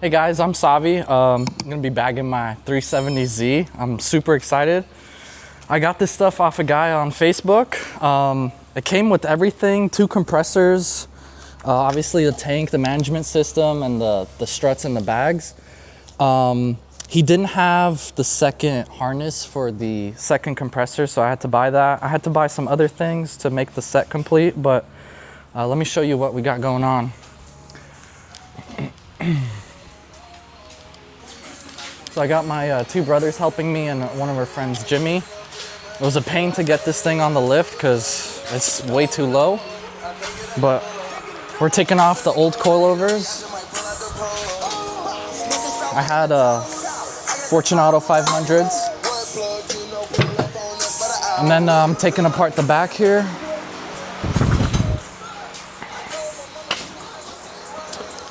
Hey guys, I'm Savi. I'm gonna be bagging my 370Z. I'm super excited. I got this stuff off a guy on Facebook. It came with everything, 2 compressors, obviously the tank, the management system, and the struts and the bags. He didn't have the second harness for the second compressor, so I had to buy that. I had to buy some other things to make the set complete, but let me show you what we got going on. So I got my 2 brothers helping me and one of our friends, Jimmy. It was a pain to get this thing on the lift because it's way too low, but we're taking off the old coilovers. I had Fortunato 500s. And then I'm taking apart the back here.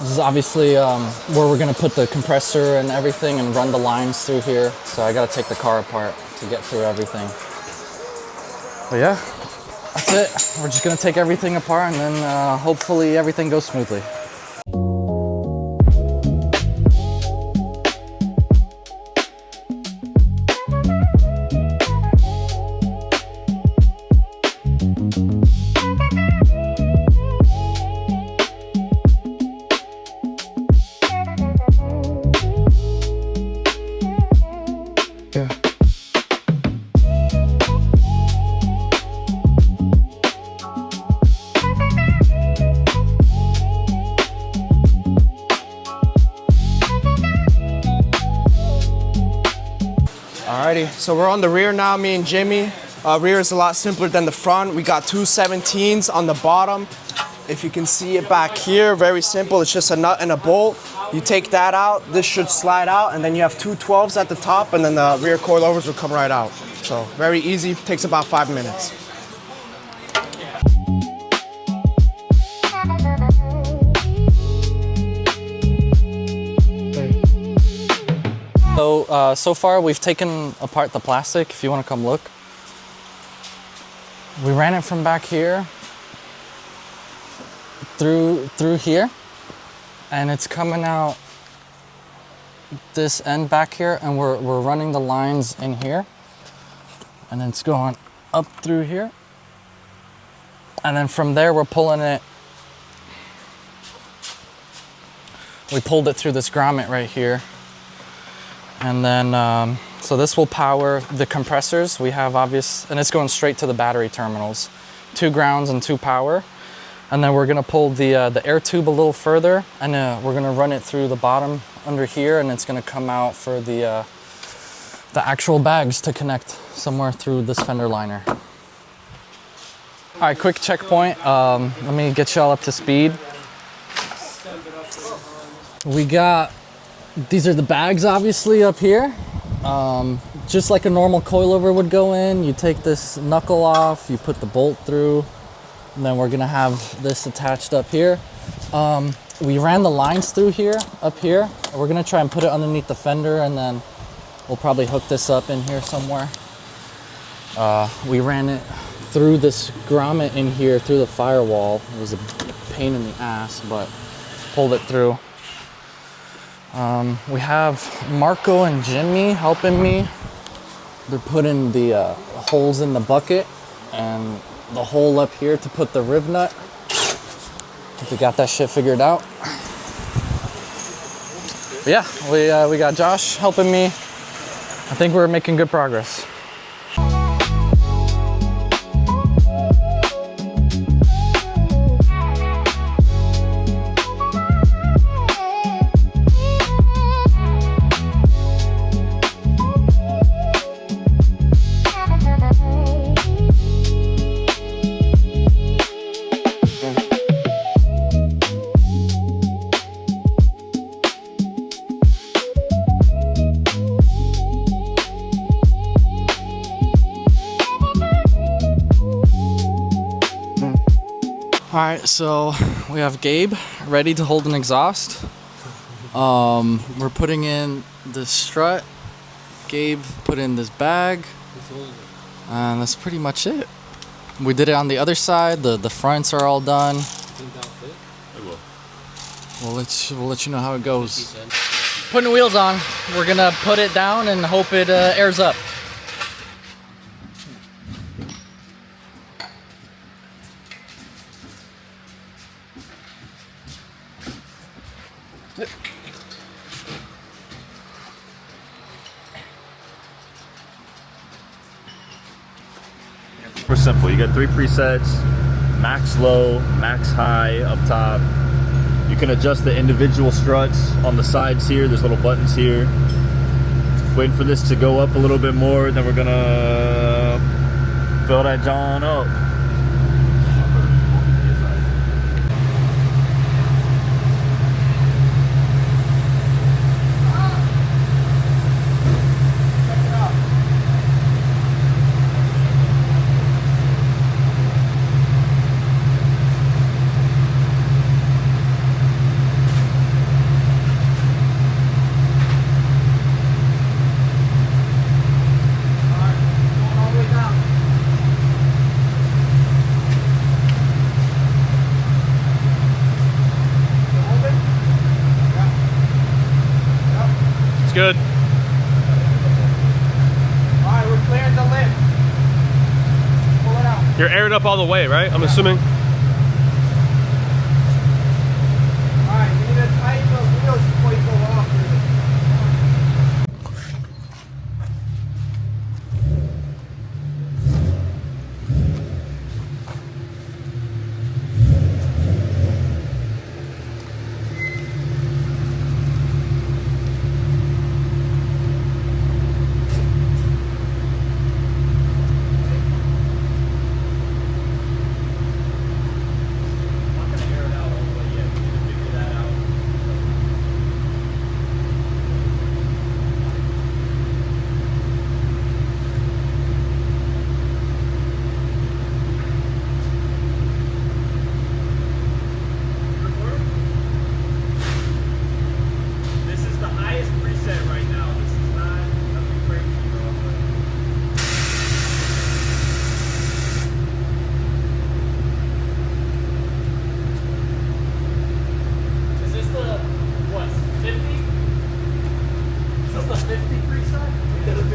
This is obviously where we're gonna put the compressor and everything and run the lines through here. So I gotta take the car apart to get through everything. But yeah, that's it. We're just gonna take everything apart and then hopefully everything goes smoothly. Alrighty, so we're on the rear now, me and Jimmy. Rear is a lot simpler than the front. We got 2 17s on the bottom. If you can see it back here, very simple. It's just a nut and a bolt. You take that out, this should slide out, and then you have 2 12s at the top, and then the rear coilovers will come right out. So very easy, takes about 5 minutes. So far we've taken apart the plastic, if you want to come look. We ran it from back here through here, and it's coming out this end back here, and we're running the lines in here, and it's going up through here, and then from there we're pulling it. We pulled it through this grommet right here. And then, so this will power the compressors. We have and it's going straight to the battery terminals. 2 grounds and 2 power. And then we're gonna pull the air tube a little further, and we're gonna run it through the bottom under here, and it's gonna come out for the actual bags to connect somewhere through this fender liner. All right, quick checkpoint. Let me get y'all up to speed. We got, these are the bags obviously up here. Just like a normal coilover would go in, you take this knuckle off, you put the bolt through, and then we're gonna have this attached up here. We ran the lines through here, up here. We're gonna try and put it underneath the fender, and then we'll probably hook this up in here somewhere. We ran it through this grommet in here, through the firewall. It was a pain in the ass, but pulled it through. We have Marco and Jimmy helping me. They're putting the holes in the bucket and the hole up here to put the riv nut. We got that shit figured out. But yeah, we got Josh helping me. I think we're making good progress. All right, so we have Gabe ready to hold an exhaust. We're putting in this strut. Gabe put in this bag, and that's pretty much it. We did it on the other side. The fronts are all done. Think that'll fit? It will. we'll let you know how it goes. Putting the wheels on. We're gonna put it down and hope it airs up. Super simple. You got 3 presets: max low, max high up top. You can adjust the individual struts on the sides here. There's little buttons here. Waiting for this to go up a little bit more, then we're gonna fill that John up. Good. Alright, we're clearing the lip. Pull it out. You're aired up all the way, right? I'm assuming. Alright, you need to tighten the wheels before you go off.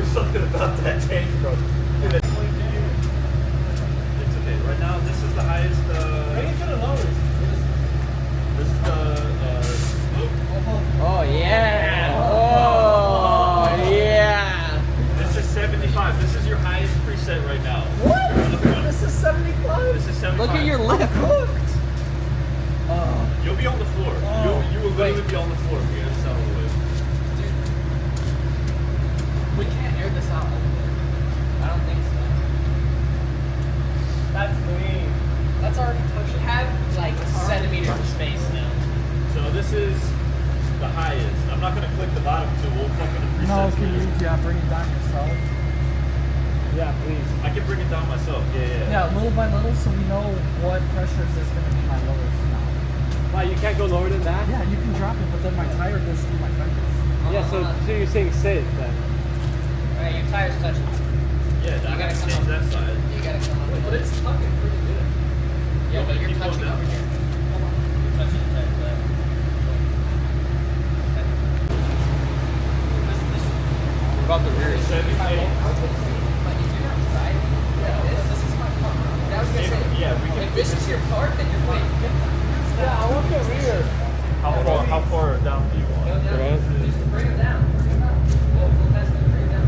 Something about that tank, bro. Dude, it's okay. Right now, this is the highest. Bring it to the lowest. This is the. Oh yeah! Oh yeah! This is 75. This is your highest preset right now. What? On the front. This is 75. This is 75. Look at your lip. Oh. You'll be on the floor. Oh. You will literally be on the floor if you get this out of the way. We can't air this out. I don't think so. That's clean. That's already touched. We have like centimeters of space now. So this is the highest. I'm not gonna click the bottom two. We'll fucking preset. No, can you bring it down yourself? Yeah, please. I can bring it down myself. Yeah. Yeah, little by little, so we know what pressures is going to be my lowest now. Wow, you can't go lower than that? Yeah, you can drop it, but then my tire goes through my fenders. Yeah, so you're saying sit then? Alright, your tire's touching. Yeah, You gotta come change up. that side. You gotta come up. But it's tucking pretty good. Yeah, but you're Keep going touching down. over here. You're touching the tire there. What about the rear? 78. But if you're not driving, this is my car. I was gonna say, Yeah, we can. if this is your car, then you're fine. Yeah, I want the rear. How far down do you want? Go down. Just bring it down. Bring it down. We'll test it. Bring it down.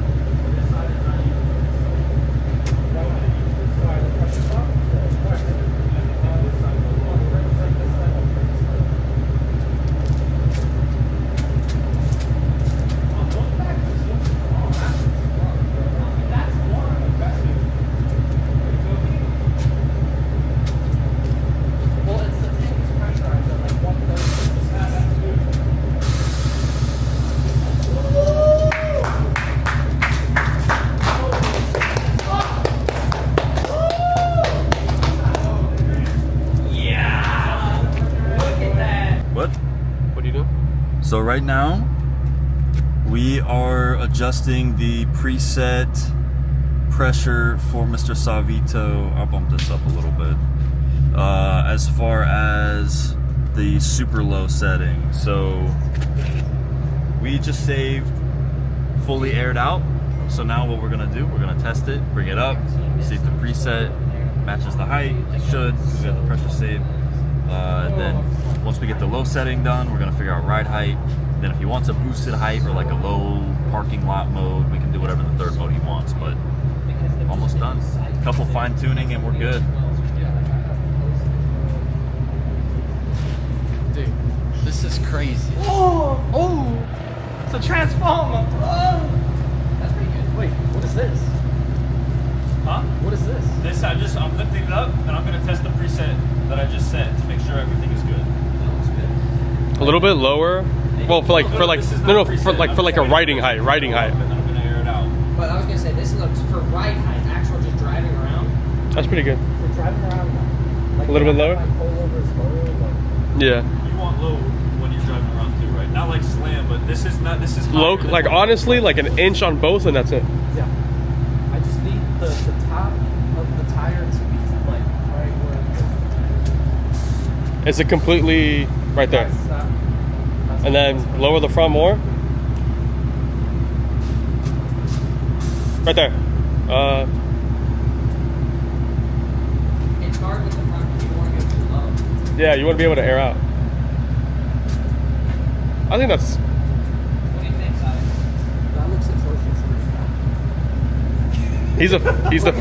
Well, it's the tank's pressurized at like 130. What? What do you do? So right now, we are adjusting the preset pressure for Mr. Savito. I'll bump this up a little bit. As far as the super low setting. So we just saved fully aired out. So now what we're gonna do, we're gonna test it, bring it up, see if the preset matches the height. It should, because we got the pressure saved. Then once we get the low setting done, we're gonna figure out ride height. Then if he wants a boosted height or like a low parking lot mode, we can do whatever the third mode he wants, but almost done. Couple fine tuning and we're good. Dude, this is crazy. Oh! It's a transformer! Oh! That's pretty good. Wait, what is this? Huh? What is this? This, I'm lifting it up and I'm gonna test the preset that I just set to make sure everything is good. A little bit lower. Well, for like a riding height. And then I'm gonna air it out. But I was gonna say this looks for ride height, actual just driving around. That's pretty good. We're driving around like A little bit lower? My coilover is lower. Like, Yeah. You want low when you're driving around too, right? Not like slam, but this is Low, higher than like what- honestly, like an inch on both, and that's it. yeah. I just need the top of the tire to be like right where Is it completely right there? That's not- that's And then lower the front more. Right there. It's hard with the front because you don't want to go too low. Yeah, you want to be able to air out. I think that's. What do you think, Savi? That looks atrocious. He's the.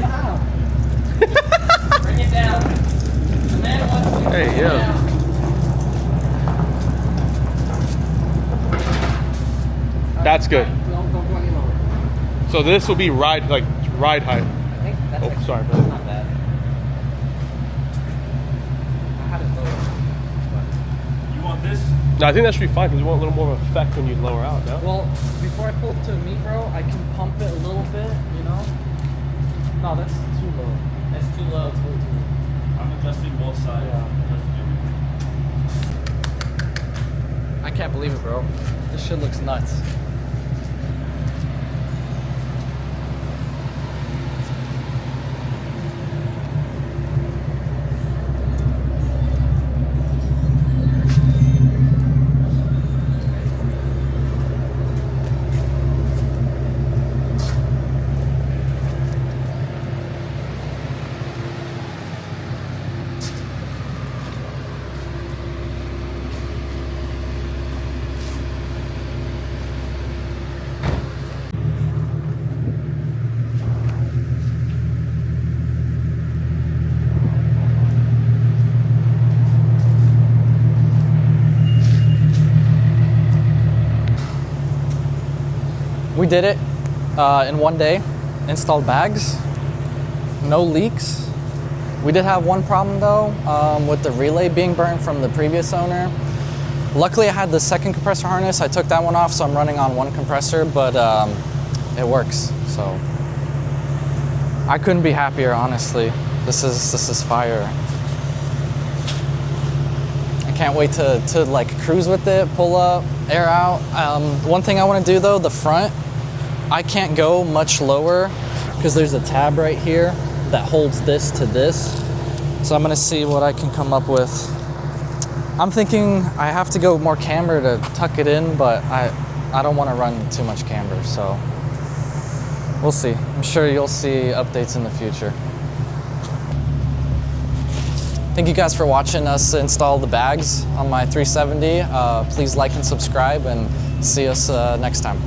Bring it down. The man wants to Hey, bring it yo. down. That's good. Don't go any lower. So this will be ride height. I think that's Oh, actually sorry, that's bro. not bad. I had it lower. You want this? No, I think that should be fine because you want a little more of an effect when you lower out. No? Well, before I pull to me, bro, I can pump it a little bit, you know? No, that's too low. That's too low. I'm adjusting both sides. Yeah. Adjusting everything. I can't believe it, bro. This shit looks nuts. We did it in one day, installed bags, no leaks. We did have one problem though, with the relay being burnt from the previous owner. Luckily I had the second compressor harness, I took that one off so I'm running on one compressor, but it works, so. I couldn't be happier, honestly. This is fire. I can't wait to like cruise with it, pull up, air out. One thing I want to do though, the front, I can't go much lower because there's a tab right here that holds this to this. So I'm gonna see what I can come up with. I'm thinking I have to go more camber to tuck it in, but I don't want to run too much camber, so we'll see. I'm sure you'll see updates in the future. Thank you guys for watching us install the bags on my 370. Please like and subscribe and see us next time.